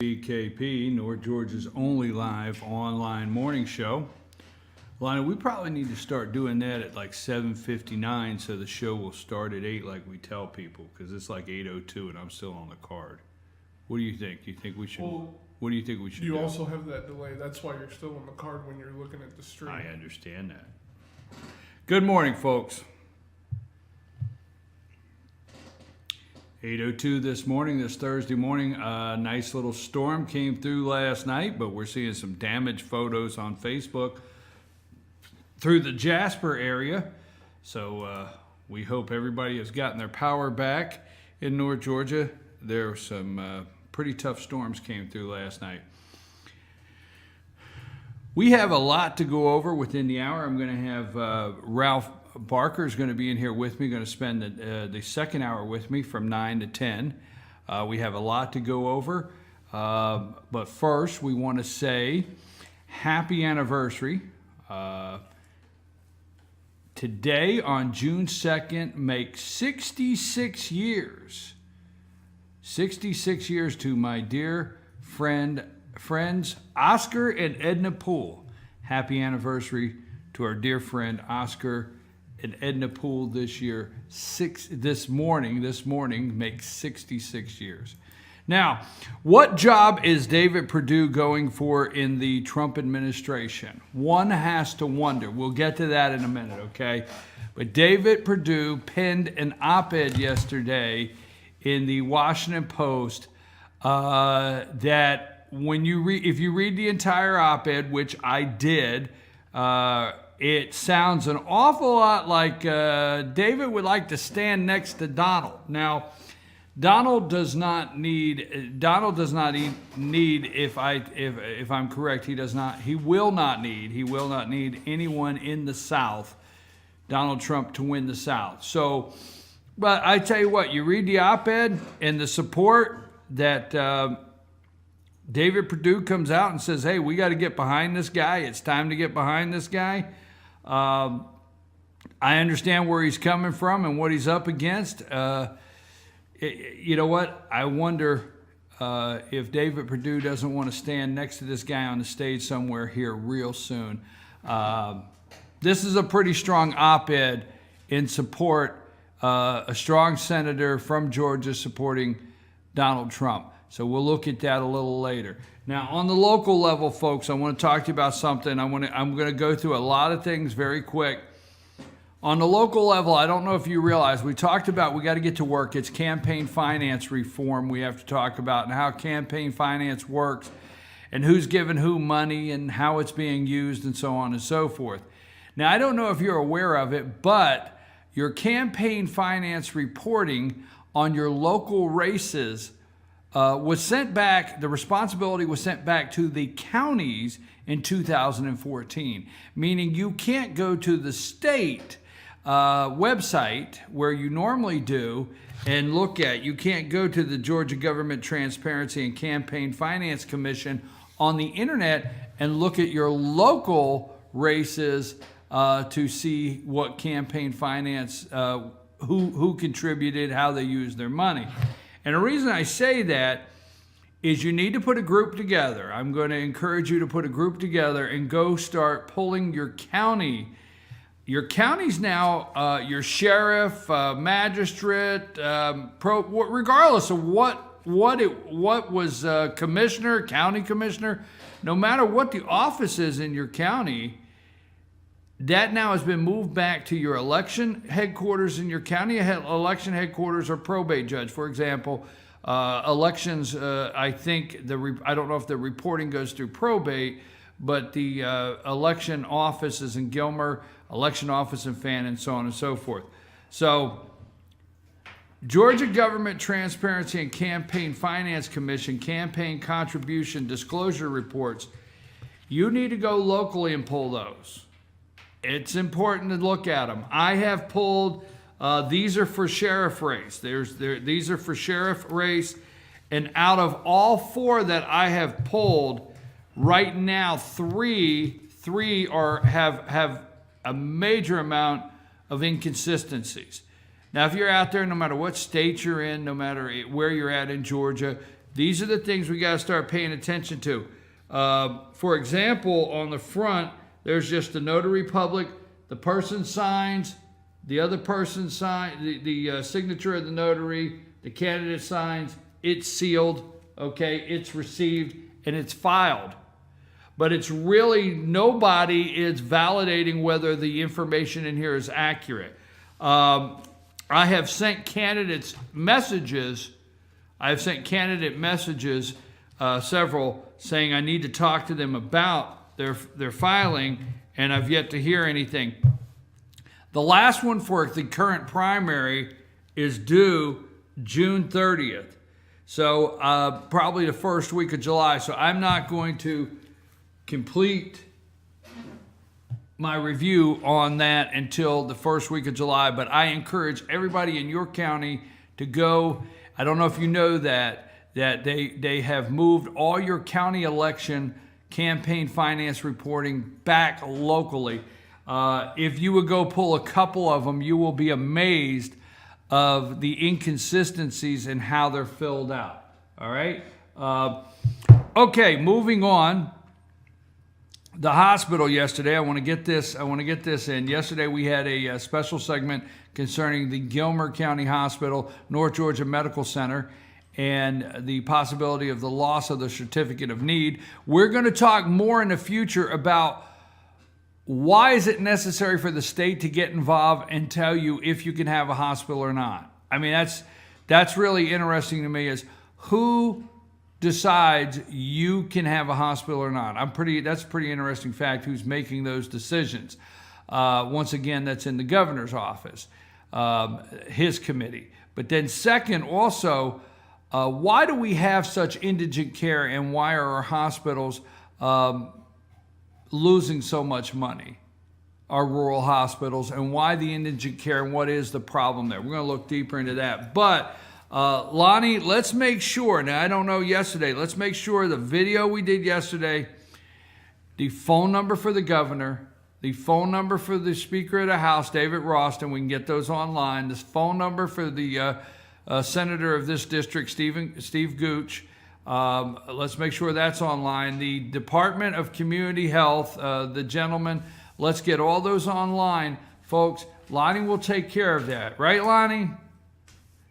BKP, North Georgia's only live online morning show. Lana, we probably need to start doing that at like 7:59 so the show will start at 8 like we tell people, because it's like 8:02 and I'm still on the card. What do you think? You think we should? Well, what do you think we should do? You also have that delay. That's why you're still on the card when you're looking at the stream. I understand that. Good morning, folks. 8:02 this morning, this Thursday morning. A nice little storm came through last night, but we're seeing some damaged photos on Facebook through the Jasper area. So we hope everybody has gotten their power back in North Georgia. There were some pretty tough storms came through last night. We have a lot to go over within the hour. I'm going to have Ralph Barker is going to be in here with me, going to spend the second hour with me from 9 to 10. We have a lot to go over. But first, we want to say happy anniversary. Today, on June 2nd, makes 66 years. 66 years to my dear friends Oscar and Edna Poole. Happy anniversary to our dear friend Oscar and Edna Poole this year. This morning makes 66 years. Now, what job is David Perdue going for in the Trump administration? One has to wonder. We'll get to that in a minute, okay? But David Perdue penned an op-ed yesterday in the Washington Post that when if you read the entire op-ed, which I did, it sounds an awful lot like David would like to stand next to Donald. Now, Donald does not need. If I'm correct, he will not need anyone in the South, Donald Trump, to win the South. So, but I tell you what, you read the op-ed and the support that David Perdue comes out and says, hey, we got to get behind this guy. It's time to get behind this guy. I understand where he's coming from and what he's up against. You know what? I wonder if David Perdue doesn't want to stand next to this guy on the stage somewhere here real soon. This is a pretty strong op-ed in support, a strong senator from Georgia supporting Donald Trump. So we'll look at that a little later. Now, on the local level, folks, I want to talk to you about something. I'm going to go through a lot of things very quick. On the local level, I don't know if you realize, we talked about we got to get to work. It's campaign finance reform we have to talk about, and how campaign finance works and who's giving who money and how it's being used and so on and so forth. Now, I don't know if you're aware of it, but your campaign finance reporting on your local races was sent back, the responsibility was sent back to the counties in 2014, meaning you can't go to the state website where you normally do and look at, you can't go to the Georgia Government Transparency and Campaign Finance Commission on the internet and look at your local races to see what campaign finance, who contributed, how they used their money. And the reason I say that is you need to put a group together. I'm going to encourage you to put a group together and go start pulling your county. Your counties now, your sheriff, magistrate, regardless of what was commissioner, county commissioner, no matter what the office is in your county, that now has been moved back to your election headquarters in your county election headquarters or probate judge. For example, elections, I think, I don't know if the reporting goes through probate, but the election office is in Gilmer, election office in Fannin, and so on and so forth. So, Georgia Government Transparency and Campaign Finance Commission campaign contribution disclosure reports, you need to go locally and pull those. It's important to look at them. I have pulled, these are for sheriff race. These are for sheriff race. And out of all four that I have pulled, right now, three have a major amount of inconsistencies. Now, if you're out there, no matter what state you're in, no matter where you're at in Georgia, these are the things we got to start paying attention to. For example, on the front, there's just the notary public. The person signs, the other person signs, the signature of the notary, the candidate signs, it's sealed, okay, it's received, and it's filed. But it's really, nobody is validating whether the information in here is accurate. I have sent candidates messages. Several, saying I need to talk to them about their filing, and I've yet to hear anything. The last one for the current primary is due June 30th. So probably the first week of July. So I'm not going to complete my review on that until the first week of July, but I encourage everybody in your county to go. I don't know if you know that they have moved all your county election campaign finance reporting back locally. If you would go pull a couple of them, you will be amazed of the inconsistencies in how they're filled out. All right. Okay, moving on. The hospital yesterday, I want to get this in. Yesterday we had a special segment concerning the Gilmer County Hospital, North Georgia Medical Center, and the possibility of the loss of the certificate of need. We're going to talk more in the future about why is it necessary for the state to get involved and tell you if you can have a hospital or not. I mean, that's really interesting to me, is who decides you can have a hospital or not. That's a pretty interesting fact, who's making those decisions. Once again, that's in the governor's office, his committee. But then second, also, why do we have such indigent care, and why are our hospitals losing so much money, our rural hospitals, and why the indigent care, and what is the problem there? We're going to look deeper into that. But Lonnie, let's make sure, now I don't know yesterday, let's make sure the video we did yesterday, the phone number for the governor, the phone number for the Speaker of the House, David Ralston, we can get those online, this phone number for the senator of this district, Steve Gooch, let's make sure that's online. The Department of Community Health, the gentleman, let's get all those online, folks. Lonnie will take care of that. Right, Lonnie?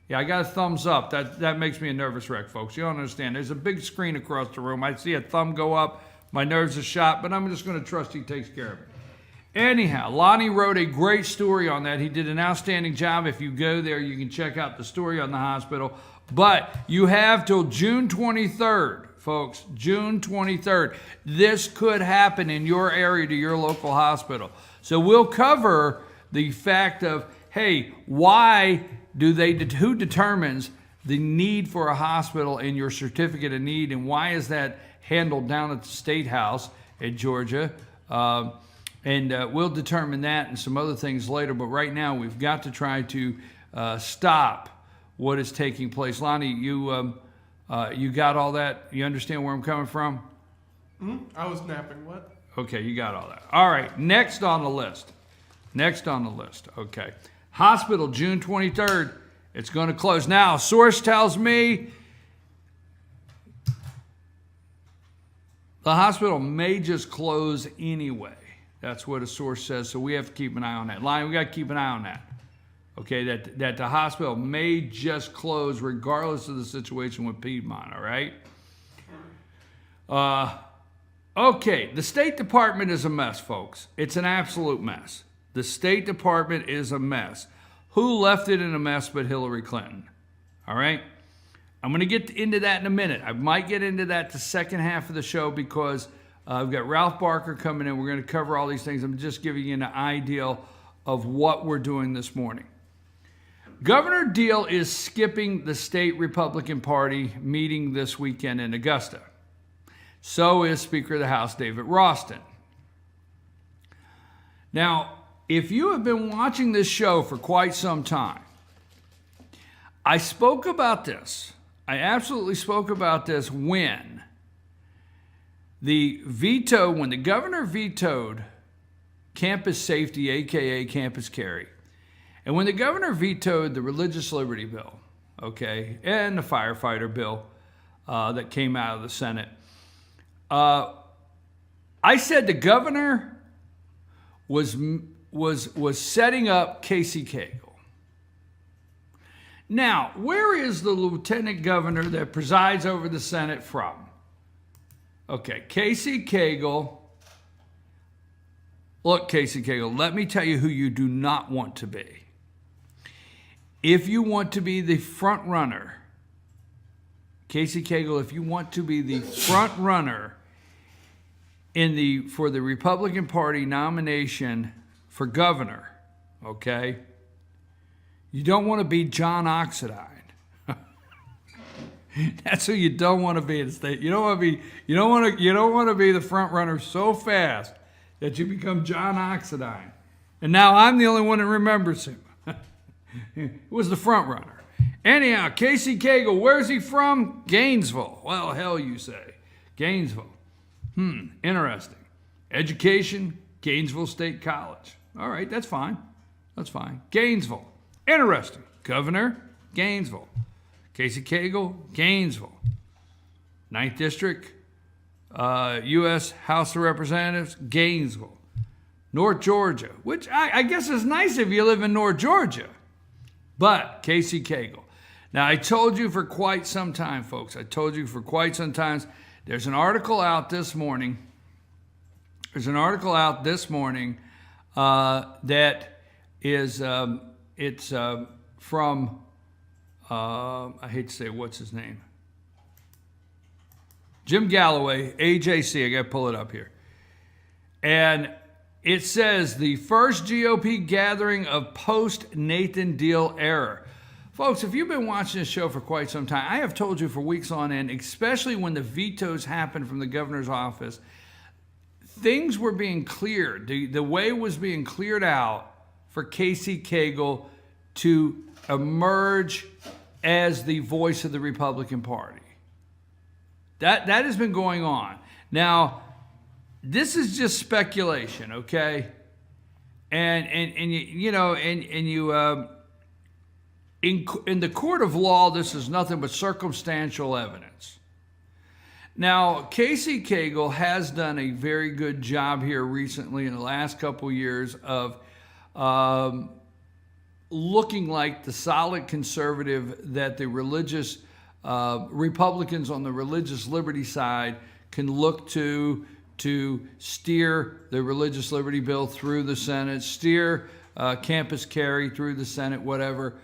Yeah, I got a thumbs up. That makes me a nervous wreck, folks. You don't understand. There's a big screen across the room. I see a thumb go up. My nerves are shot, but I'm just going to trust he takes care of it. Anyhow, Lonnie wrote a great story on that. He did an outstanding job. If you go there, you can check out the story on the hospital. But you have till June 23rd, folks, June 23rd. This could happen in your area to your local hospital. So we'll cover the fact of, hey, who determines the need for a hospital in your certificate of need, and why is that handled down at the State House in Georgia? And we'll determine that and some other things later. But right now, we've got to try to stop what is taking place. Lonnie, you got all that? You understand where I'm coming from? Mm-hmm. I was napping. What? Okay, you got all that. All right, next on the list. Okay. Hospital, June 23rd. It's going to close. Now, source tells me the hospital may just close anyway. That's what a source says, so we have to keep an eye on that. Lion, we got to keep an eye on that. Okay, that the hospital may just close regardless of the situation with Piedmont, all right? Okay, the State Department is a mess, folks. It's an absolute mess. The State Department is a mess. Who left it in a mess but Hillary Clinton? All right? I'm going to get into that in a minute. I might get into that the second half of the show because I've got Ralph Barker coming in. We're going to cover all these things. I'm just giving you an idea of what we're doing this morning. Governor Deal is skipping the state Republican Party meeting this weekend in Augusta. So is Speaker of the House David Ralston. Now, if you have been watching this show for quite some time, I spoke about this. I absolutely spoke about this when the governor vetoed campus safety, aka campus carry, and when the governor vetoed the religious liberty bill, okay, and the firefighter bill, that came out of the Senate. I said the governor was setting up Casey Cagle. Now, where is the lieutenant governor that presides over the Senate from? Okay, Casey Cagle. Look, Casey Cagle, let me tell you who you do not want to be. If you want to be the front runner, Casey Cagle, if you want to be the front runner for the Republican Party nomination for governor, okay, you don't want to be John Oxidine. That's who you don't want to be in the state. You don't want to be the front runner so fast that you become John Oxidine. And now I'm the only one that remembers him. He was the front runner. Anyhow, Casey Cagle, where's he from? Gainesville. Well, hell you say. Gainesville. Interesting. Education, Gainesville State College. All right, that's fine. That's fine. Gainesville. Interesting. Governor, Gainesville. Casey Cagle, Gainesville. 9th District, U.S. House of Representatives, Gainesville. North Georgia, which I guess is nice if you live in North Georgia. But Casey Cagle. Now, I told you for quite some time, folks. I told you for quite some time. There's an article out this morning. There's an article out this morning that is, it's from, I hate to say, what's his name? Jim Galloway, AJC. I got to pull it up here. And it says the first GOP gathering of post-Nathan Deal era. Folks, if you've been watching this show for quite some time, I have told you for weeks on end, especially when the vetoes happened from the governor's office, things were being cleared. The way was being cleared out for Casey Cagle to emerge as the voice of the Republican Party. That has been going on. Now, this is just speculation, okay? In the court of law, this is nothing but circumstantial evidence. Now, Casey Cagle has done a very good job here recently in the last couple years of looking like the solid conservative that the religious Republicans on the religious liberty side can look to steer the religious liberty bill through the Senate, steer campus carry through the Senate, whatever.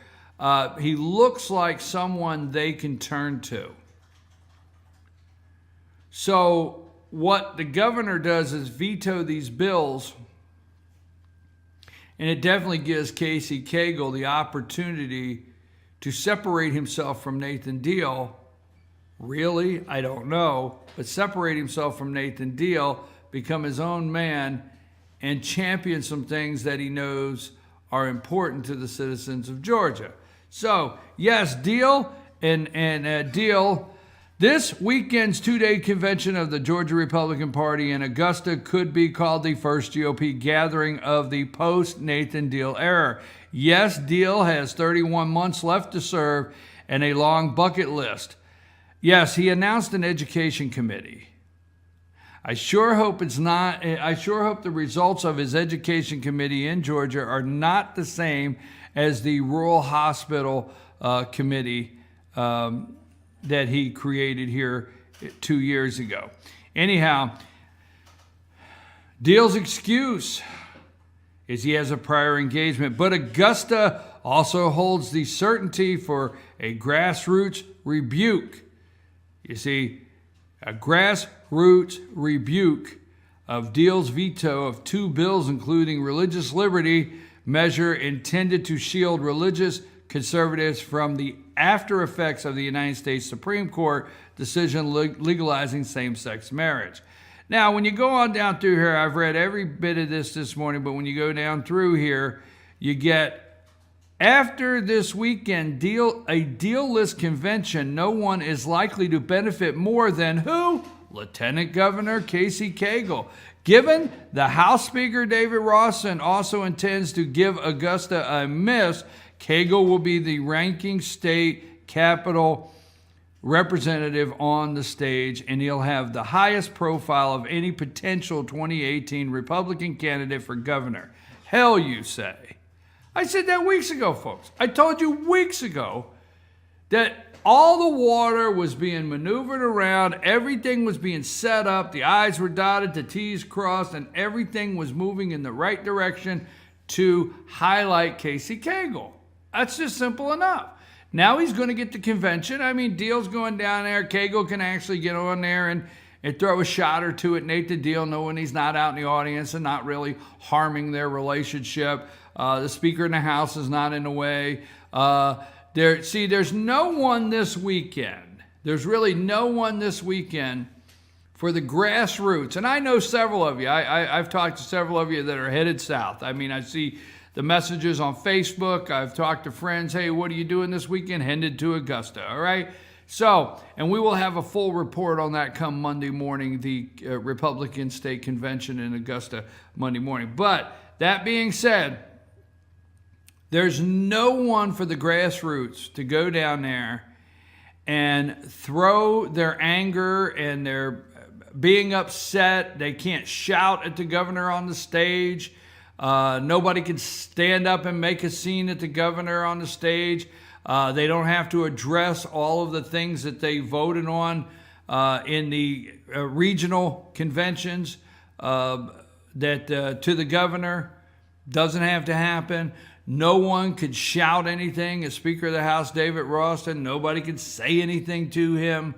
He looks like someone they can turn to. So what the governor does is veto these bills, and it definitely gives Casey Cagle the opportunity to separate himself from Nathan Deal. Really? I don't know. But separate himself from Nathan Deal, become his own man, and champion some things that he knows are important to the citizens of Georgia. So, yes, Deal and Deal. This weekend's two-day convention of the Georgia Republican Party in Augusta could be called the first GOP gathering of the post-Nathan Deal era. Yes, Deal has 31 months left to serve and a long bucket list. Yes, he announced an education committee. I sure hope the results of his education committee in Georgia are not the same as the rural hospital committee that he created here 2 years ago. Anyhow, Deal's excuse is he has a prior engagement, but Augusta also holds the certainty for a grassroots rebuke. You see, a grassroots rebuke of Deal's veto of two bills, including religious liberty measure intended to shield religious conservatives from the after effects of the United States Supreme Court decision legalizing same-sex marriage. Now, when you go on down through here, I've read every bit of this morning, but when you go down through here, you get, after this weekend a deal-less convention, no one is likely to benefit more than who? Lieutenant Governor Casey Cagle. Given the House Speaker David Rawson also intends to give Augusta a miss, Cagle will be the ranking state capital representative on the stage, and he'll have the highest profile of any potential 2018 Republican candidate for governor. Hell, you say. I said that weeks ago, folks. I told you weeks ago that all the water was being maneuvered around, everything was being set up, the I's were dotted, the T's crossed, and everything was moving in the right direction to highlight Casey Cagle. That's just simple enough. Now he's going to get the convention. I mean, Deal's going down there. Cagle can actually get on there and throw a shot or two at Nate the Deal, knowing he's not out in the audience and not really harming their relationship. The Speaker in the House is not in the way. There's no one this weekend. There's really no one this weekend for the grassroots. And I know several of you. I've talked to several of you that are headed south. I mean, I see the messages on Facebook. I've talked to friends. Hey, what are you doing this weekend? Headed to Augusta, all right? So, and we will have a full report on that come Monday morning, the Republican State Convention in Augusta Monday morning. But that being said, there's no one for the grassroots to go down there and throw their anger and their being upset. They can't shout at the governor on the stage. Nobody can stand up and make a scene at the governor on the stage. They don't have to address all of the things that they voted on in the regional conventions to the governor. Doesn't have to happen. No one could shout anything as Speaker of the House, David Ralston. Nobody could say anything to him.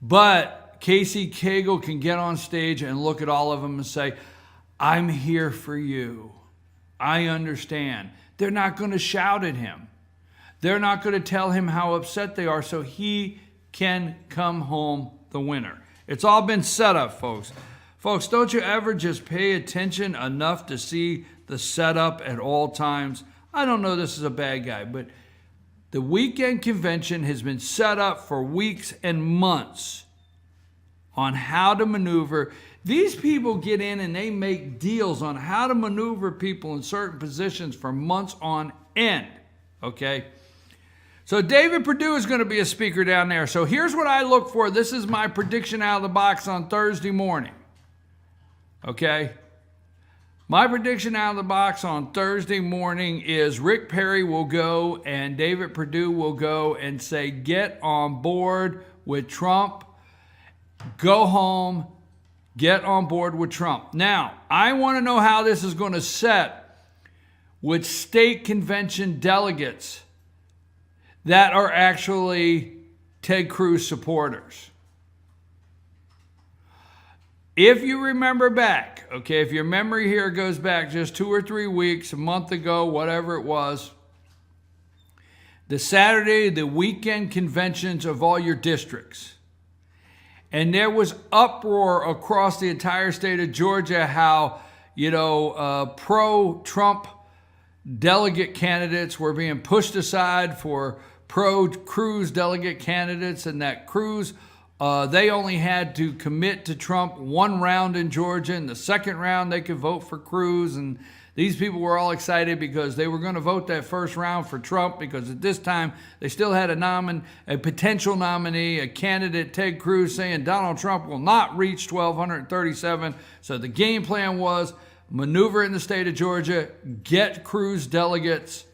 But Casey Cagle can get on stage and look at all of them and say, I'm here for you. I understand. They're not going to shout at him. They're not going to tell him how upset they are so he can come home the winner. It's all been set up, folks. Folks, don't you ever just pay attention enough to see the setup at all times? I don't know this is a bad guy, but the weekend convention has been set up for weeks and months on how to maneuver. These people get in and they make deals on how to maneuver people in certain positions for months on end, okay? So David Perdue is going to be a speaker down there. So here's what I look for. This is my prediction out of the box on Thursday morning, okay? My prediction out of the box on Thursday morning is Rick Perry will go and David Perdue will go and say, get on board with Trump, go home, get on board with Trump. Now, I want to know how this is going to set with state convention delegates that are actually Ted Cruz supporters. If you remember back, okay, if your memory here goes back just 2 or 3 weeks, a month ago, whatever it was, the Saturday, the weekend conventions of all your districts. And there was uproar across the entire state of Georgia how, pro-Trump delegate candidates were being pushed aside for pro-Cruz delegate candidates, and that Cruz, they only had to commit to Trump one round in Georgia. In the second round, they could vote for Cruz. And these people were all excited because they were going to vote that first round for Trump because at this time, they still had a potential nominee, a candidate, Ted Cruz, saying Donald Trump will not reach 1,237. So the game plan was maneuver in the state of Georgia, get Cruz delegates,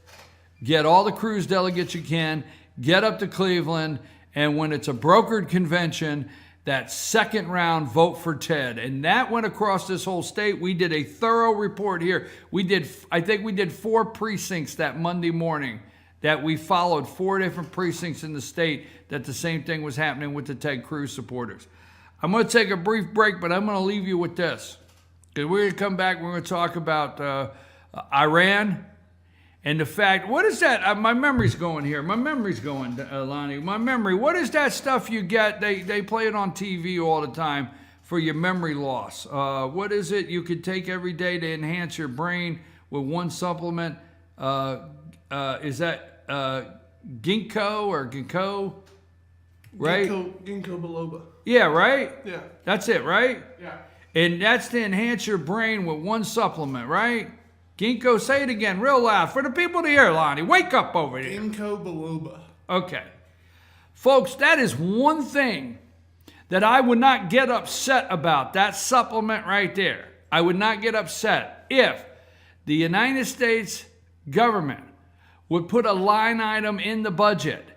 get all the Cruz delegates you can, get up to Cleveland, and when it's a brokered convention, that second round, vote for Ted. And that went across this whole state. We did a thorough report here. I think we did 4 precincts that Monday morning that we followed, 4 different precincts in the state that the same thing was happening with the Ted Cruz supporters. I'm going to take a brief break, but I'm going to leave you with this. Because we're going to come back, we're going to talk about Iran. And the fact, what is that? My memory's going here. My memory's going, Lonnie. My memory. What is that stuff you get? They play it on TV all the time for your memory loss. What is it you could take every day to enhance your brain with one supplement? Is that ginkgo or ginkgo? Right? Ginkgo biloba. Yeah, right? Yeah. That's it, right? Yeah. And that's to enhance your brain with one supplement, right? Ginkgo, say it again real loud for the people to hear, Lonnie. Wake up over here. Ginkgo biloba. Okay. Folks, that is one thing that I would not get upset about. That supplement right there. I would not get upset if the United States government would put a line item in the budget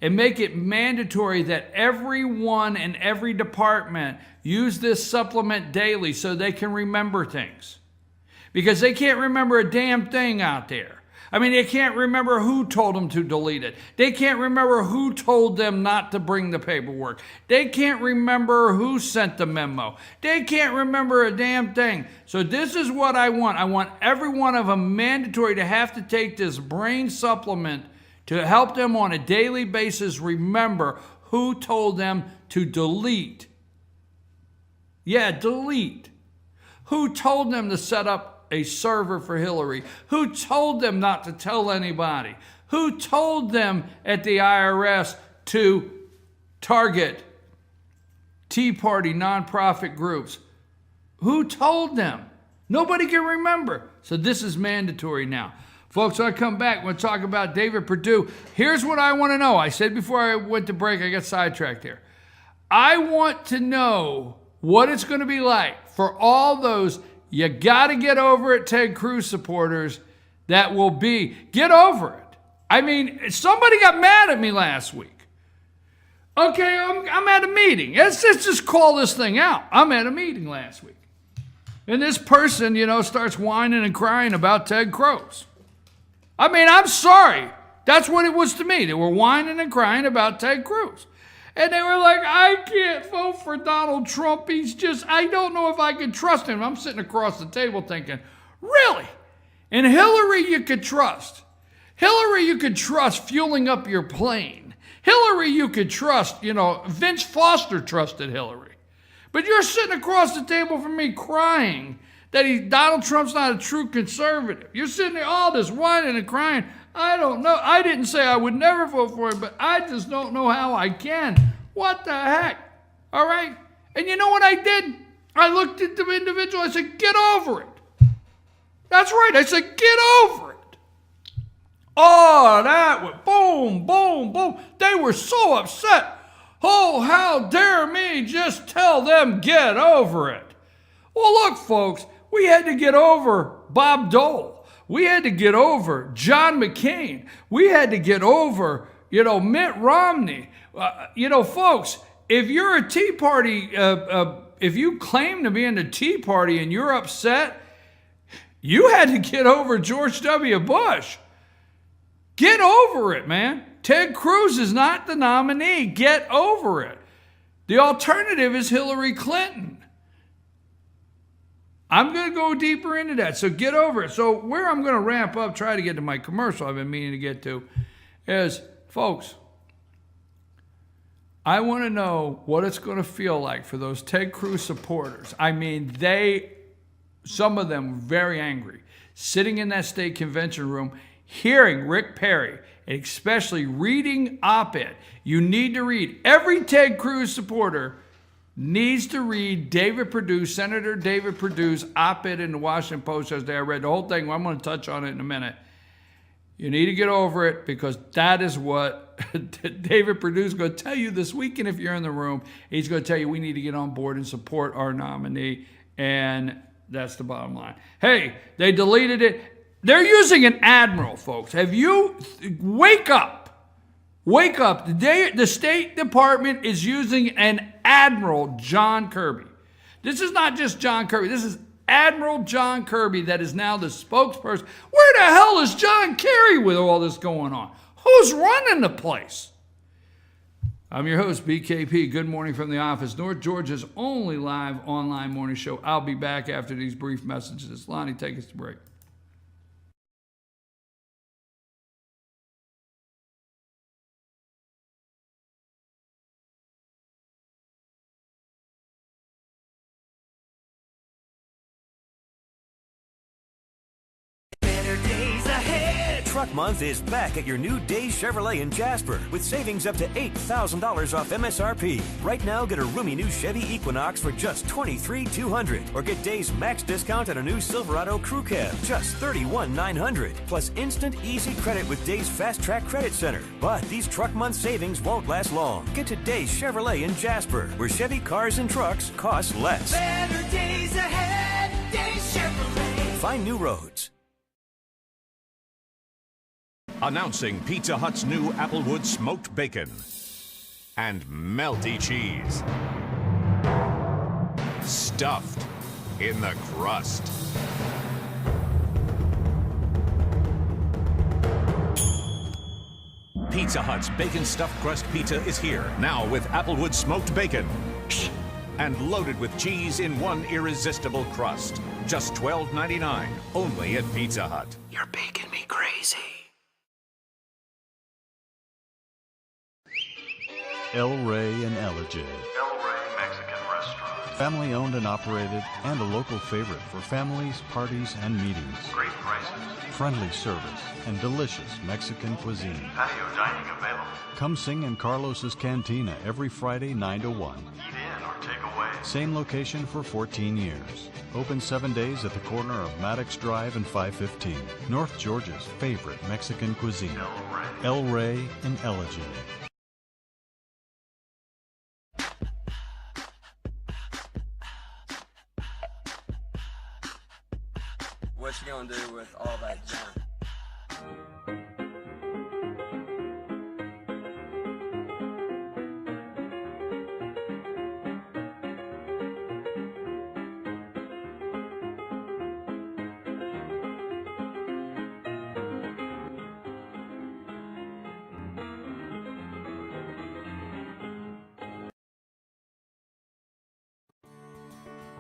and make it mandatory that everyone in every department use this supplement daily so they can remember things. Because they can't remember a damn thing out there. I mean, they can't remember who told them to delete it. They can't remember who told them not to bring the paperwork. They can't remember who sent the memo. They can't remember a damn thing. So this is what I want. I want every one of them mandatory to have to take this brain supplement to help them on a daily basis remember who told them to delete. Yeah, delete. Who told them to set up a server for Hillary? Who told them not to tell anybody? Who told them at the IRS to target Tea Party nonprofit groups? Who told them? Nobody can remember. So this is mandatory now. Folks, when I come back, we'll talk about David Perdue. Here's what I want to know. I said before I went to break, I got sidetracked here. I want to know what it's going to be like for all those "you got to get over it" Ted Cruz supporters that will be. Get over it. I mean, somebody got mad at me last week. Okay, I'm at a meeting. Let's just call this thing out. I'm at a meeting last week. And this person, starts whining and crying about Ted Cruz. I mean, I'm sorry. That's what it was to me. They were whining and crying about Ted Cruz. And they were like, "I can't vote for Donald Trump. I don't know if I can trust him." I'm sitting across the table thinking, really? And Hillary you could trust. Hillary you could trust fueling up your plane. Hillary you could trust, Vince Foster trusted Hillary. But you're sitting across the table from me crying that Donald Trump's not a true conservative. You're sitting there all this whining and crying. I don't know. I didn't say I would never vote for him, but I just don't know how I can. What the heck? All right? And you know what I did? I looked at the individual. I said, "Get over it." That's right. I said, "Get over it." Oh, that went boom, boom, boom. They were so upset. Oh, how dare me just tell them get over it. Well, look, folks, we had to get over Bob Dole. We had to get over John McCain. We had to get over, Mitt Romney. Folks, if you're a Tea Party, if you claim to be in the Tea Party and you're upset, you had to get over George W. Bush. Get over it, man. Ted Cruz is not the nominee. Get over it. The alternative is Hillary Clinton. I'm going to go deeper into that, so get over it. So where I'm going to ramp up, try to get to my commercial I've been meaning to get to, is, folks, I want to know what it's going to feel like for those Ted Cruz supporters. I mean, some of them were very angry, sitting in that state convention room, hearing Rick Perry, and especially reading op-ed. You need to read. Every Ted Cruz supporter needs to read David Perdue, Senator David Perdue's op-ed in the Washington Post yesterday. I read the whole thing. I'm going to touch on it in a minute. You need to get over it because that is what David Perdue's going to tell you this weekend if you're in the room. He's going to tell you we need to get on board and support our nominee, and that's the bottom line. Hey, they deleted it. They're using an admiral, folks. Wake up. Wake up. The State Department is using an Admiral John Kirby. This is not just John Kirby. This is Admiral John Kirby that is now the spokesperson. Where the hell is John Kerry with all this going on? Who's running the place? I'm your host, BKP. Good morning from the office. North Georgia's only live online morning show. I'll be back after these brief messages. Lonnie, take us to break. Better days ahead. Truck Month is back at your new Days Chevrolet in Jasper with savings up to $8,000 off MSRP. Right now, get a roomy new Chevy Equinox for just $23,200, or get Days max discount on a new Silverado Crew Cab, just $31,900, plus instant easy credit with Days Fast Track Credit Center. But these Truck Month savings won't last long. Get to Days Chevrolet in Jasper, where Chevy cars and trucks cost less. Better days ahead, Days Chevrolet. Find new roads. Announcing Pizza Hut's new Applewood smoked bacon and melty cheese. Stuffed in the crust. Pizza Hut's bacon stuffed crust pizza is here, now with Applewood smoked bacon. And loaded with cheese in one irresistible crust. Just $12.99, only at Pizza Hut. You're making me crazy. El Rey and Elijah. El Rey Mexican Restaurant. Family owned and operated, and a local favorite for families, parties, and meetings. Great prices. Friendly service and delicious Mexican cuisine. Patio dining available. Come sing in Carlos's Cantina every Friday 9 to 1. Eat in or take away. Same location for 14 years. Open 7 days at the corner of Maddox Drive and 515. North Georgia's favorite Mexican cuisine. El Rey and Elijah. What you gonna do with all that junk?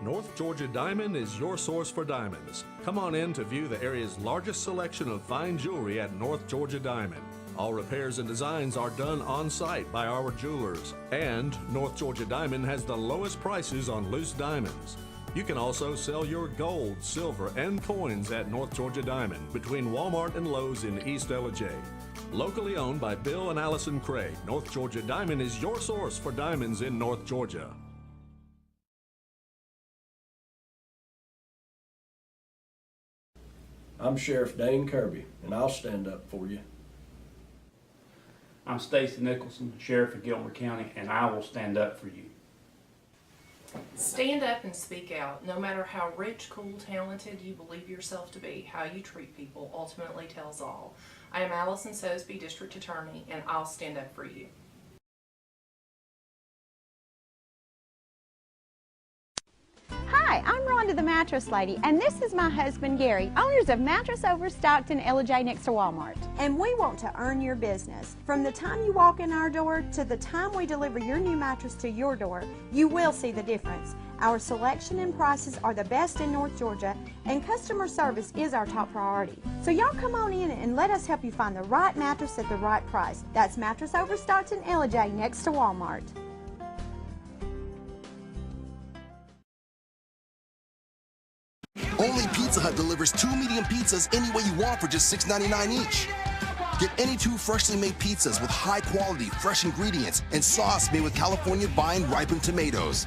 North Georgia Diamond is your source for diamonds. Come on in to view the area's largest selection of fine jewelry at North Georgia Diamond. All repairs and designs are done on site by our jewelers. And North Georgia Diamond has the lowest prices on loose diamonds. You can also sell your gold, silver, and coins at North Georgia Diamond between Walmart and Lowe's in East Elijah. Locally owned by Bill and Allison Craig, North Georgia Diamond is your source for diamonds in North Georgia. I'm Sheriff Dane Kirby, and I'll stand up for you. I'm Stacy Nicholson, Sheriff of Gilmer County, and I will stand up for you. Stand up and speak out. No matter how rich, cool, talented you believe yourself to be, how you treat people ultimately tells all. I am Allison Sosby, District Attorney, and I'll stand up for you. Hi, I'm Rhonda the Mattress Lady, and this is my husband Gary, owners of Mattress Overstocked in Elijah next to Walmart. And we want to earn your business. From the time you walk in our door to the time we deliver your new mattress to your door, you will see the difference. Our selection and prices are the best in North Georgia, and customer service is our top priority. So y'all come on in and let us help you find the right mattress at the right price. That's Mattress Overstocked in Elijah next to Walmart. Only Pizza Hut delivers 2 medium pizzas any way you want for just $6.99 each. Get any 2 freshly made pizzas with high quality, fresh ingredients and sauce made with California vine ripened tomatoes.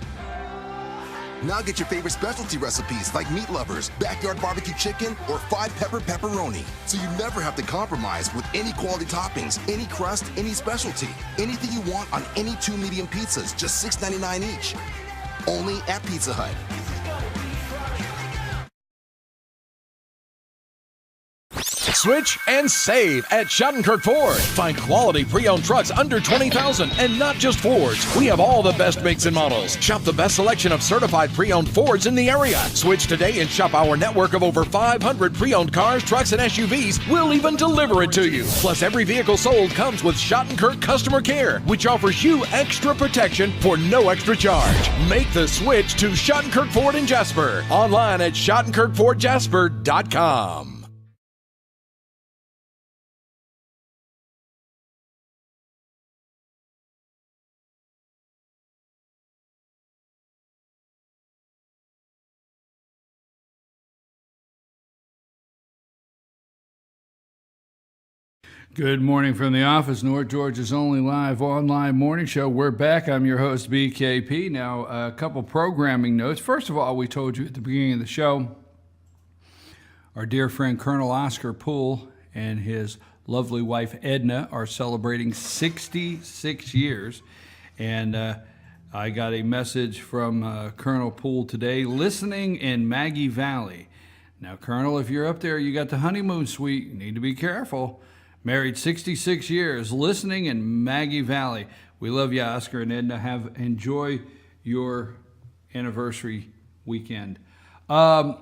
Now get your favorite specialty recipes like meat lovers, backyard barbecue chicken, or 5-pepper pepperoni. So you never have to compromise with any quality toppings, any crust, any specialty. Anything you want on any 2 medium pizzas, just $6.99 each. Only at Pizza Hut. Switch and save at Schottenkirk Ford. Find quality pre-owned trucks under $20,000 and not just Fords. We have all the best makes and models. Shop the best selection of certified pre-owned Fords in the area. Switch today and shop our network of over 500 pre-owned cars, trucks, and SUVs. We'll even deliver it to you. Plus, every vehicle sold comes with Schottenkirk Customer Care, which offers you extra protection for no extra charge. Make the switch to Schottenkirk Ford in Jasper. Online at SchottenkirkFordJasper.com. Good morning from the office, North Georgia's only live online morning show. We're back. I'm your host, BKP. Now, a couple programming notes. First of all, we told you at the beginning of the show, our dear friend Colonel Oscar Poole and his lovely wife Edna are celebrating 66 years. And I got a message from Colonel Poole today, listening in Maggie Valley. Now, Colonel, if you're up there, you got the honeymoon suite. You need to be careful. Married 66 years, listening in Maggie Valley. We love you, Oscar and Edna. Enjoy your anniversary weekend. Day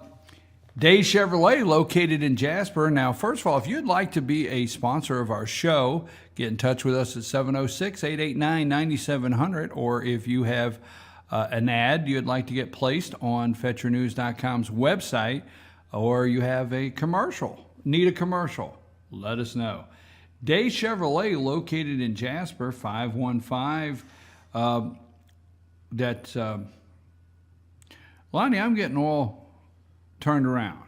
Chevrolet, located in Jasper. Now, first of all, if you'd like to be a sponsor of our show, get in touch with us at 706-889-9700. Or if you have an ad you'd like to get placed on FetcherNews.com's website, or you have a commercial, need a commercial, let us know. Day Chevrolet, located in Jasper, 515. Lonnie, I'm getting all turned around,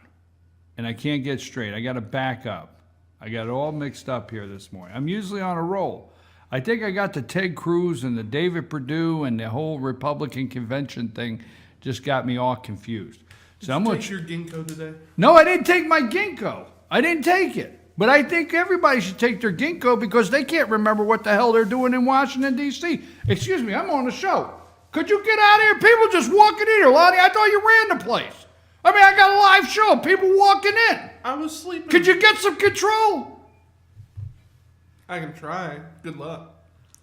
and I can't get straight. I got to back up. I got it all mixed up here this morning. I'm usually on a roll. I think I got the Ted Cruz and the David Perdue and the whole Republican convention thing just got me all confused. Did you take your ginkgo today? No, I didn't take my ginkgo. I didn't take it. But I think everybody should take their ginkgo because they can't remember what the hell they're doing in Washington, D.C. Excuse me, I'm on the show. Could you get out of here? People just walking in here, Lonnie. I thought you ran the place. I mean, I got a live show. People walking in. I was sleeping. Could you get some control? I can try. Good luck.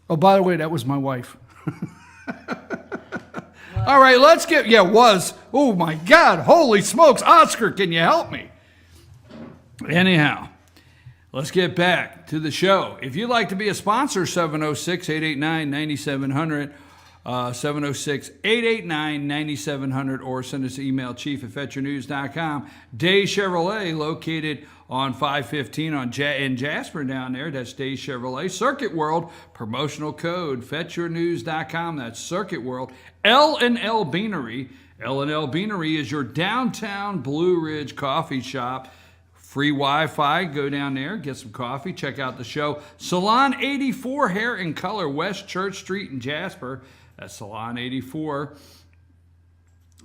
Oh, by the way, that was my wife. All right, let's get, was. Oh my God, holy smokes. Oscar, can you help me? Anyhow, let's get back to the show. If you'd like to be a sponsor, 706-889-9700, 706-889-9700, or send us an email, chief@FetcherNews.com. Day Chevrolet, located on 515 in Jasper down there. That's Day Chevrolet. Circuit World, promotional code, FetcherNews.com. That's Circuit World. L&L Beanery. L&L Beanery is your downtown Blue Ridge coffee shop. Free Wi-Fi. Go down there, get some coffee, check out the show. Salon 84, Hair and Color, West Church Street in Jasper. That's Salon 84.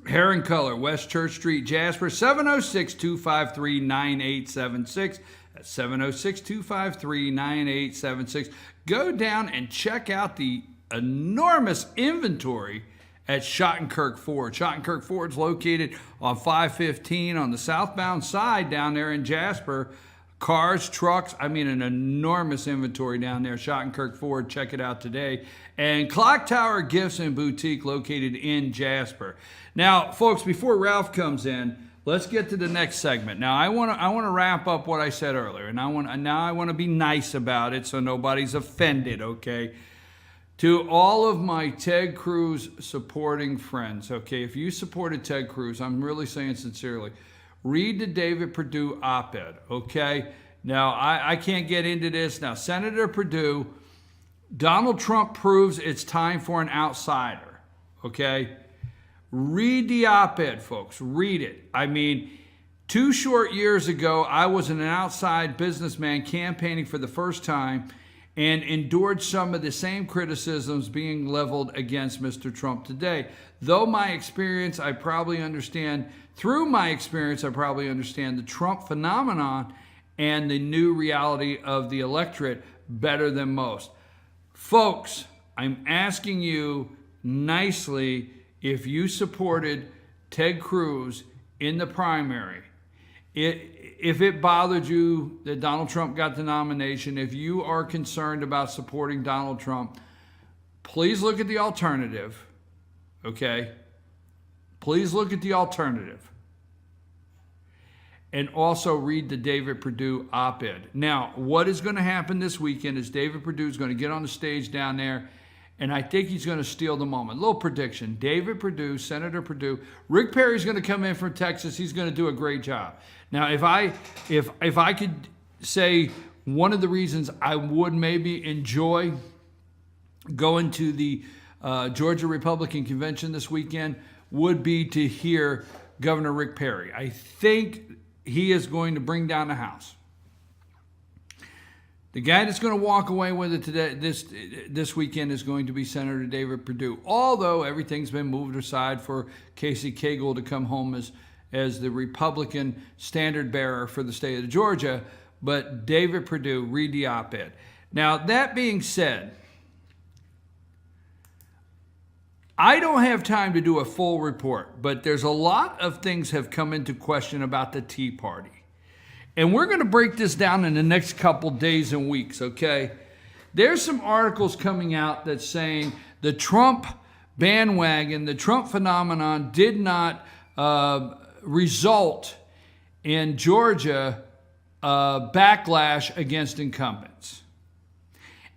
Hair and Color, West Church Street, Jasper, 706-253-9876. That's 706-253-9876. Go down and check out the enormous inventory at Schottenkirk Ford. Schottenkirk Ford's located on 515 on the southbound side down there in Jasper. Cars, trucks, I mean an enormous inventory down there. Schottenkirk Ford, check it out today. And Clock Tower Gifts and Boutique, located in Jasper. Now, folks, before Ralph comes in, let's get to the next segment. Now, I want to wrap up what I said earlier, and I want to be nice about it so nobody's offended, okay? To all of my Ted Cruz supporting friends, okay, if you supported Ted Cruz, I'm really saying sincerely, read the David Perdue op-ed, okay? Now, I can't get into this. Now, Senator Perdue, Donald Trump proves it's time for an outsider, okay? Read the op-ed, folks. Read it. I mean, 2 short years ago, I was an outside businessman campaigning for the first time and endured some of the same criticisms being leveled against Mr. Trump today. Through my experience, I probably understand the Trump phenomenon and the new reality of the electorate better than most. Folks, I'm asking you nicely, if you supported Ted Cruz in the primary, if it bothered you that Donald Trump got the nomination, if you are concerned about supporting Donald Trump, please look at the alternative, okay? Please look at the alternative. And also read the David Perdue op-ed. Now, what is going to happen this weekend is David Perdue is going to get on the stage down there, and I think he's going to steal the moment. Little prediction. David Perdue, Senator Perdue, Rick Perry's going to come in from Texas. He's going to do a great job. Now, if I could say one of the reasons I would maybe enjoy going to the Georgia Republican Convention this weekend would be to hear Governor Rick Perry. I think he is going to bring down the House. The guy that's going to walk away with it today, this weekend, is going to be Senator David Perdue. Although everything's been moved aside for Casey Cagle to come home as the Republican standard bearer for the state of Georgia, but David Perdue, read the op-ed. Now, that being said, I don't have time to do a full report, but there's a lot of things have come into question about the Tea Party. And we're going to break this down in the next couple days and weeks, okay? There's some articles coming out that's saying the Trump bandwagon, the Trump phenomenon did not result in Georgia backlash against incumbents.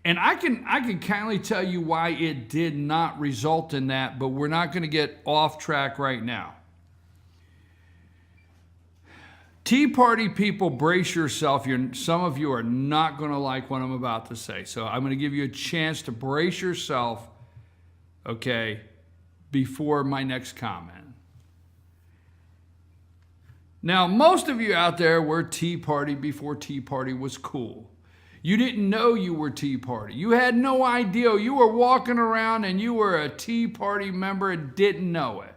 And I can kindly tell you why it did not result in that, but we're not going to get off track right now. Tea Party people, brace yourself. Some of you are not going to like what I'm about to say. So I'm going to give you a chance to brace yourself, okay, before my next comment. Now, most of you out there were Tea Party before Tea Party was cool. You didn't know you were Tea Party. You had no idea. You were walking around and you were a Tea Party member and didn't know it.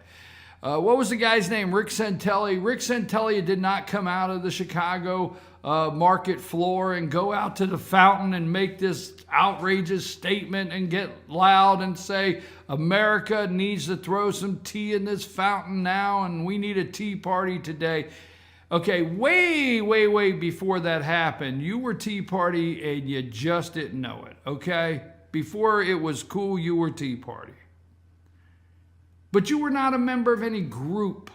What was the guy's name? Rick Santelli. Rick Santelli did not come out of the Chicago market floor and go out to the fountain and make this outrageous statement and get loud and say, America needs to throw some tea in this fountain now and we need a Tea Party today. Okay, way before that happened, you were Tea Party and you just didn't know it, okay? Before it was cool, you were Tea Party. But you were not a member of any group.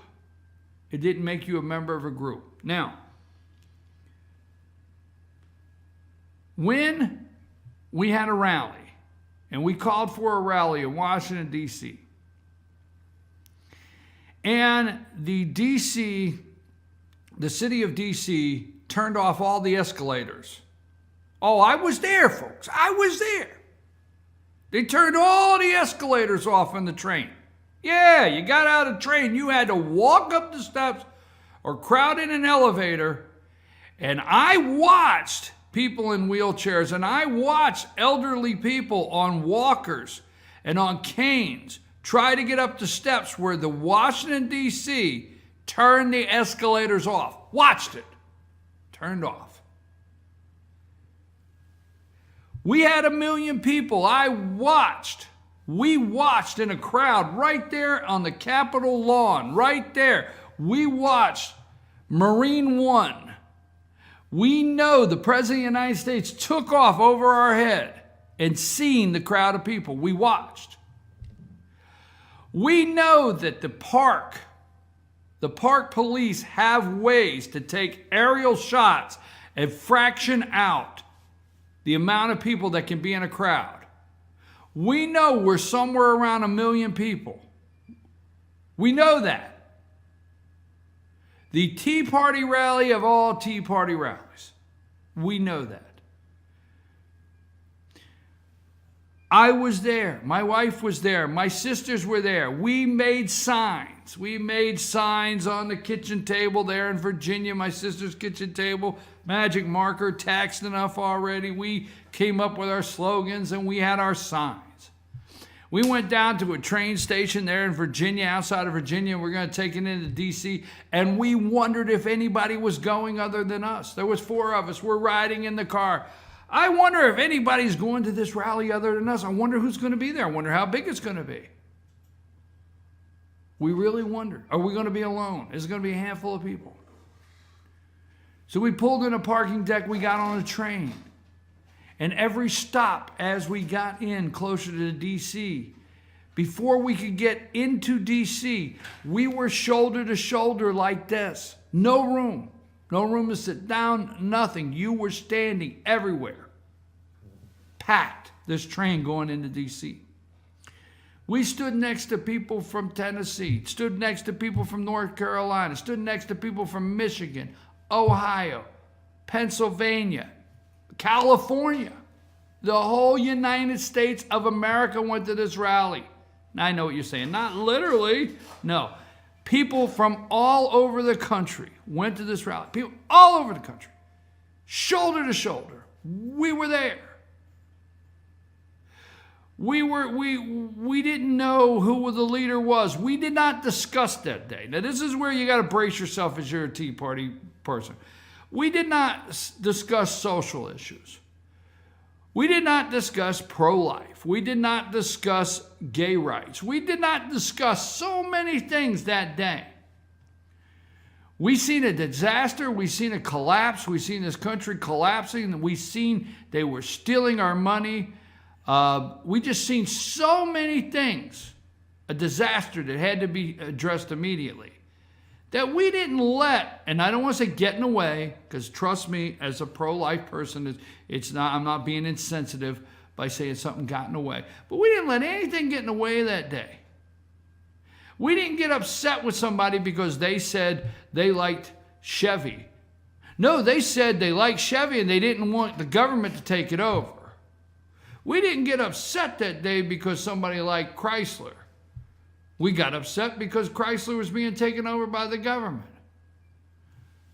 It didn't make you a member of a group. Now, when we had a rally, and we called for a rally in Washington, D.C., and the city of D.C. turned off all the escalators. Oh, I was there, folks. I was there. They turned all the escalators off on the train. Yeah, you got out of the train. You had to walk up the steps or crowd in an elevator. And I watched people in wheelchairs and I watched elderly people on walkers and on canes try to get up the steps where the Washington, D.C. turned the escalators off. Watched it. Turned off. We had 1 million people. We watched in a crowd right there on the Capitol lawn, right there. We watched Marine One. We know the President of the United States took off over our head and seen the crowd of people. We watched. We know that the park police have ways to take aerial shots and fraction out the amount of people that can be in a crowd. We know we're somewhere around 1 million people. We know that. The Tea Party rally of all Tea Party rallies. We know that. I was there. My wife was there. My sisters were there. We made signs. We made signs on the kitchen table there in Virginia, my sister's kitchen table. Magic marker, taxed enough already. We came up with our slogans and we had our signs. We went down to a train station there in Virginia, outside of Virginia, and we're going to take it into D.C., and we wondered if anybody was going other than us. There was 4 of us. We're riding in the car. I wonder if anybody's going to this rally other than us. I wonder who's going to be there. I wonder how big it's going to be. We really wondered. Are we going to be alone? Is it going to be a handful of people? So we pulled in a parking deck. We got on a train. And every stop as we got in closer to D.C., before we could get into D.C., we were shoulder to shoulder like this. No room. No room to sit down, nothing. You were standing everywhere. Packed, this train going into D.C. We stood next to people from Tennessee, stood next to people from North Carolina, stood next to people from Michigan, Ohio, Pennsylvania, California. The whole United States of America went to this rally. Now, I know what you're saying. Not literally. No. People from all over the country went to this rally. People all over the country. Shoulder to shoulder. We were there. We didn't know who the leader was. We did not discuss that day. Now, this is where you got to brace yourself as you're a Tea Party person. We did not discuss social issues. We did not discuss pro-life. We did not discuss gay rights. We did not discuss so many things that day. We seen a disaster. We seen a collapse. We seen this country collapsing. We seen they were stealing our money. We just seen so many things, a disaster that had to be addressed immediately, that we didn't let, and I don't want to say get in the way, because trust me, as a pro-life person, I'm not being insensitive by saying something got in the way, but we didn't let anything get in the way that day. We didn't get upset with somebody because they said they liked Chevy. No, they said they liked Chevy and they didn't want the government to take it over. We didn't get upset that day because somebody liked Chrysler. We got upset because Chrysler was being taken over by the government.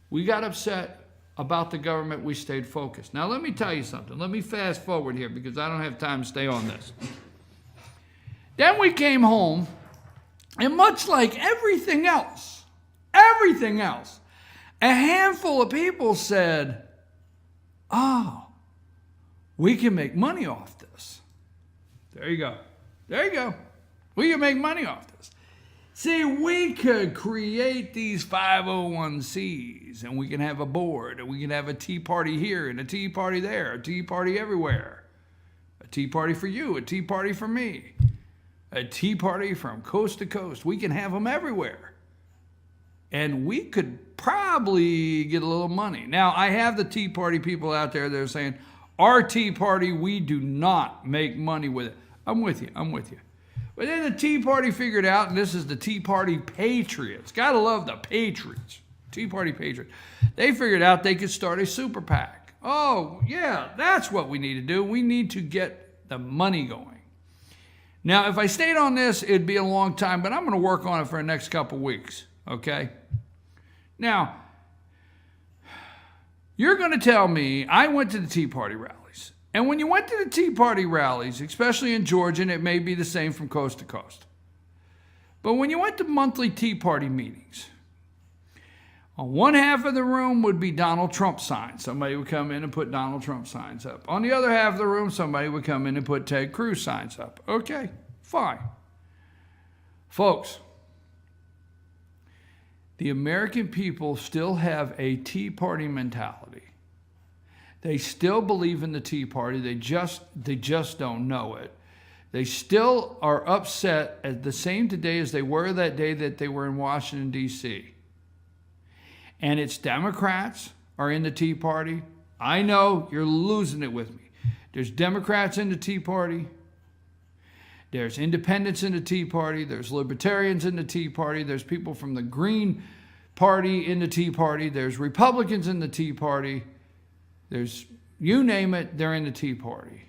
We got upset about the government. We stayed focused. Now, let me tell you something. Let me fast forward here because I don't have time to stay on this. Then we came home, and much like everything else, a handful of people said, oh, we can make money off this. There you go. There you go. We can make money off this. See, we could create these 501c, and we can have a board, and we can have a Tea Party here, and a Tea Party there, a Tea Party everywhere. A Tea Party for you, a Tea Party for me. A Tea Party from coast to coast. We can have them everywhere. And we could probably get a little money. Now, I have the Tea Party people out there that are saying, our Tea Party, we do not make money with it. I'm with you. But then the Tea Party figured out, and this is the Tea Party Patriots. Gotta love the Patriots. Tea Party Patriots. They figured out they could start a super PAC. Oh, yeah, that's what we need to do. We need to get the money going. Now, if I stayed on this, it'd be a long time, but I'm going to work on it for the next couple weeks, okay? Now, you're going to tell me, I went to the Tea Party rallies. And when you went to the Tea Party rallies, especially in Georgia, and it may be the same from coast to coast, but when you went to monthly Tea Party meetings, on one half of the room would be Donald Trump signs. Somebody would come in and put Donald Trump signs up. On the other half of the room, somebody would come in and put Ted Cruz signs up. Okay, fine. Folks, the American people still have a Tea Party mentality. They still believe in the Tea Party. They just don't know it. They still are upset at the same today as they were that day that they were in Washington, D.C. And it's Democrats are in the Tea Party. I know you're losing it with me. There's Democrats in the Tea Party. There's independents in the Tea Party. There's libertarians in the Tea Party. There's people from the Green Party in the Tea Party. There's Republicans in the Tea Party. There's, you name it, they're in the Tea Party.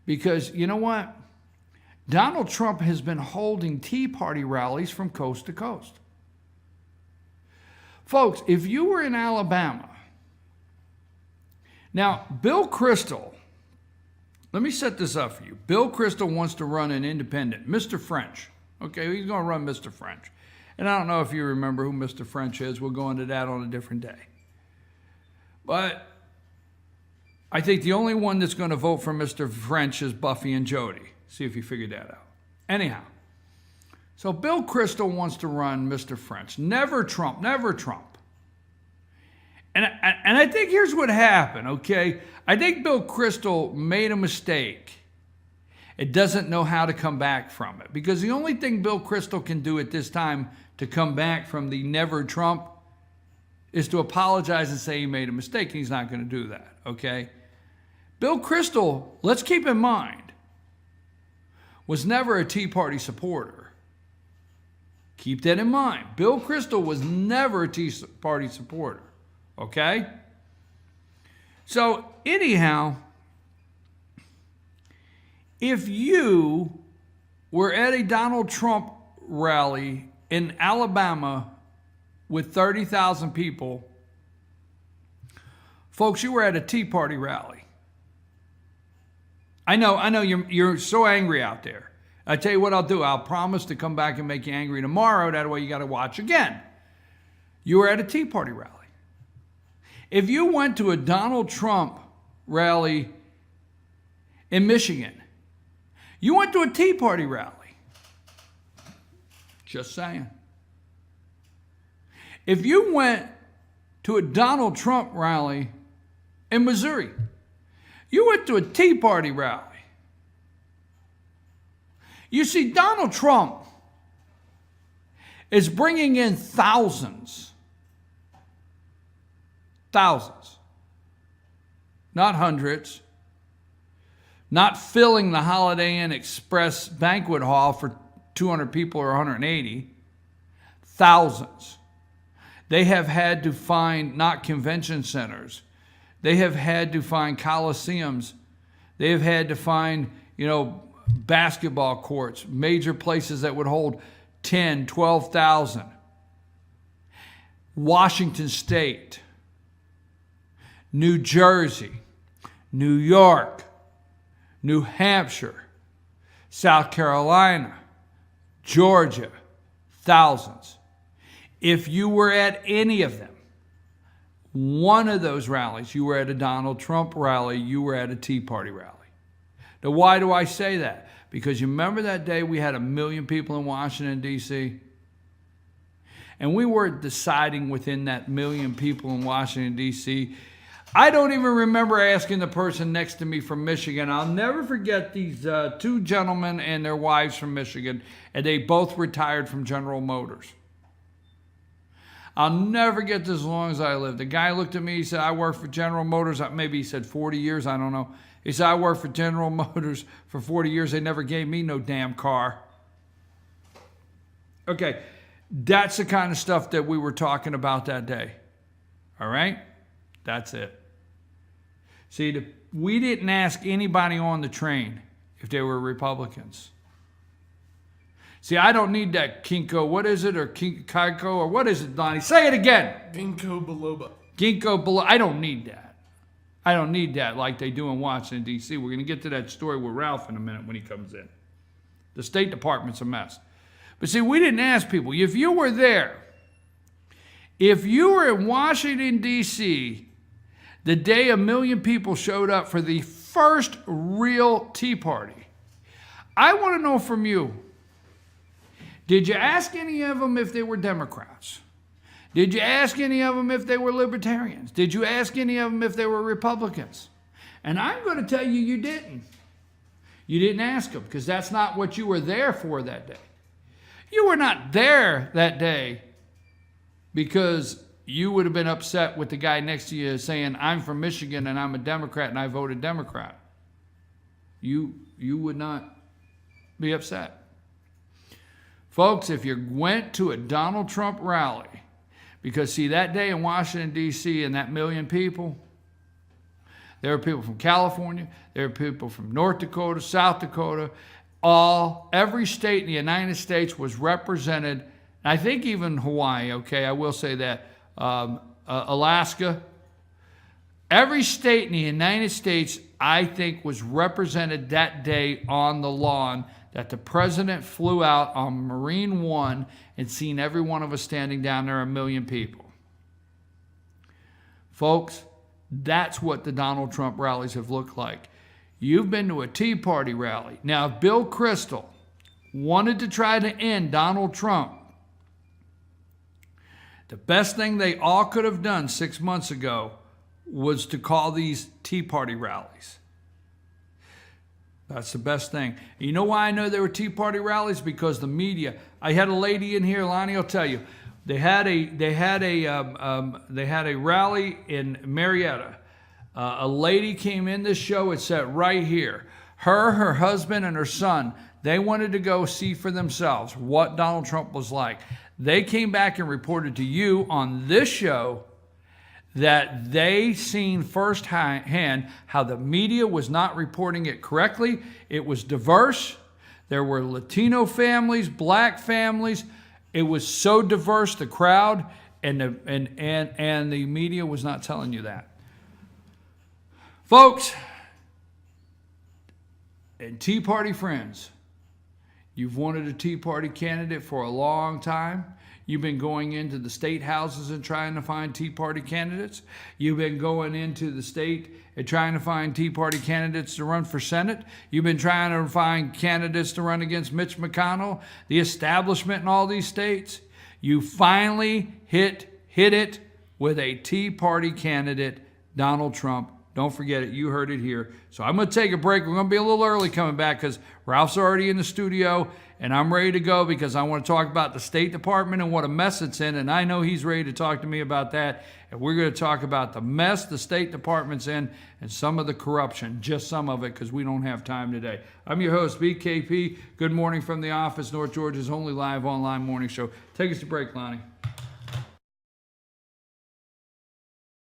Because you know what? Donald Trump has been holding Tea Party rallies from coast to coast. Folks, if you were in Alabama, now Bill Kristol, let me set this up for you. Bill Kristol wants to run an independent, Mr. French. Okay, he's going to run Mr. French. And I don't know if you remember who Mr. French is. We'll go into that on a different day. But I think the only one that's going to vote for Mr. French is Buffy and Jody. See if you figured that out. Anyhow. So Bill Kristol wants to run Mr. French. Never Trump, never Trump. And I think here's what happened, okay? I think Bill Kristol made a mistake. It doesn't know how to come back from it. Because the only thing Bill Kristol can do at this time to come back from the never Trump is to apologize and say he made a mistake. He's not going to do that, okay? Bill Kristol, let's keep in mind, was never a Tea Party supporter. Keep that in mind. Bill Kristol was never a Tea Party supporter. Okay? So, anyhow, if you were at a Donald Trump rally in Alabama with 30,000 people, Folks, you were at a Tea Party rally. I know you're so angry out there. I tell you what I'll do. I'll promise to come back and make you angry tomorrow. That way you got to watch again. You were at a Tea Party rally. If you went to a Donald Trump rally in Michigan, you went to a Tea Party rally. Just saying. If you went to a Donald Trump rally in Missouri, you went to a Tea Party rally. You see, Donald Trump is bringing in thousands, not hundreds, not filling the Holiday Inn Express banquet hall for 200 people or 180, thousands. They have had to find not convention centers. They have had to find coliseums. They have had to find, basketball courts, major places that would hold 10, 12,000. Washington State, New Jersey, New York, New Hampshire, South Carolina, Georgia, thousands. If you were at any of them, one of those rallies, you were at a Donald Trump rally, you were at a Tea Party rally. Now, why do I say that? Because you remember that day we had 1 million people in Washington, D.C.? And we were deciding within that 1 million people in Washington, D.C. I don't even remember asking the person next to me from Michigan. I'll never forget these two gentlemen and their wives from Michigan, and they both retired from General Motors. I'll never get this as long as I live. The guy looked at me, he said, I work for General Motors. Maybe he said 40 years, I don't know. He said, I worked for General Motors for 40 years. They never gave me no damn car. Okay, that's the kind of stuff that we were talking about that day. All right? That's it. See, we didn't ask anybody on the train if they were Republicans. See, I don't need that Ginkgo, what is it, or Kinko, or what is it, Donnie? Say it again. Ginkgo biloba. Ginkgo biloba. I don't need that. I don't need that like they do in Washington, D.C. We're going to get to that story with Ralph in a minute when he comes in. The State Department's a mess. But see, we didn't ask people. If you were there, if you were in Washington, D.C., the day 1 million people showed up for the first real Tea Party, I want to know from you, did you ask any of them if they were Democrats? Did you ask any of them if they were Libertarians? Did you ask any of them if they were Republicans? And I'm going to tell you, you didn't. You didn't ask them because that's not what you were there for that day. You were not there that day because you would have been upset with the guy next to you saying, I'm from Michigan and I'm a Democrat and I voted Democrat. You would not be upset. Folks, if you went to a Donald Trump rally, because see, that day in Washington, D.C., and that 1 million people, there were people from California, there were people from North Dakota, South Dakota, every state in the United States was represented. I think even Hawaii, okay, I will say that, Alaska. Every state in the United States, I think, was represented that day on the lawn that the president flew out on Marine One and seen every one of us standing down there, 1 million people. Folks, that's what the Donald Trump rallies have looked like. You've been to a Tea Party rally. Now, if Bill Kristol wanted to try to end Donald Trump, the best thing they all could have done 6 months ago was to call these Tea Party rallies. That's the best thing. You know why I know there were Tea Party rallies? Because the media. I had a lady in here, Lonnie will tell you. They had a rally in Marietta. A lady came in this show. It said right here. Her husband, and her son. They wanted to go see for themselves what Donald Trump was like. They came back and reported to you on this show that they seen firsthand how the media was not reporting it correctly. It was diverse. There were Latino families, black families. It was so diverse, the crowd, and the media was not telling you that. Folks and Tea Party friends, you've wanted a Tea Party candidate for a long time. You've been going into the state houses and trying to find Tea Party candidates. You've been going into the state and trying to find Tea Party candidates to run for Senate. You've been trying to find candidates to run against Mitch McConnell, the establishment in all these states. You finally hit it with a Tea Party candidate, Donald Trump. Don't forget it. You heard it here. So I'm going to take a break. We're going to be a little early coming back because Ralph's already in the studio, and I'm ready to go because I want to talk about the State Department and what a mess it's in, and I know he's ready to talk to me about that. And we're going to talk about the mess the State Department's in and some of the corruption, just some of it, because we don't have time today. I'm your host, BKP. Good morning from the office, North Georgia's only live online morning show. Take us to break, Lonnie.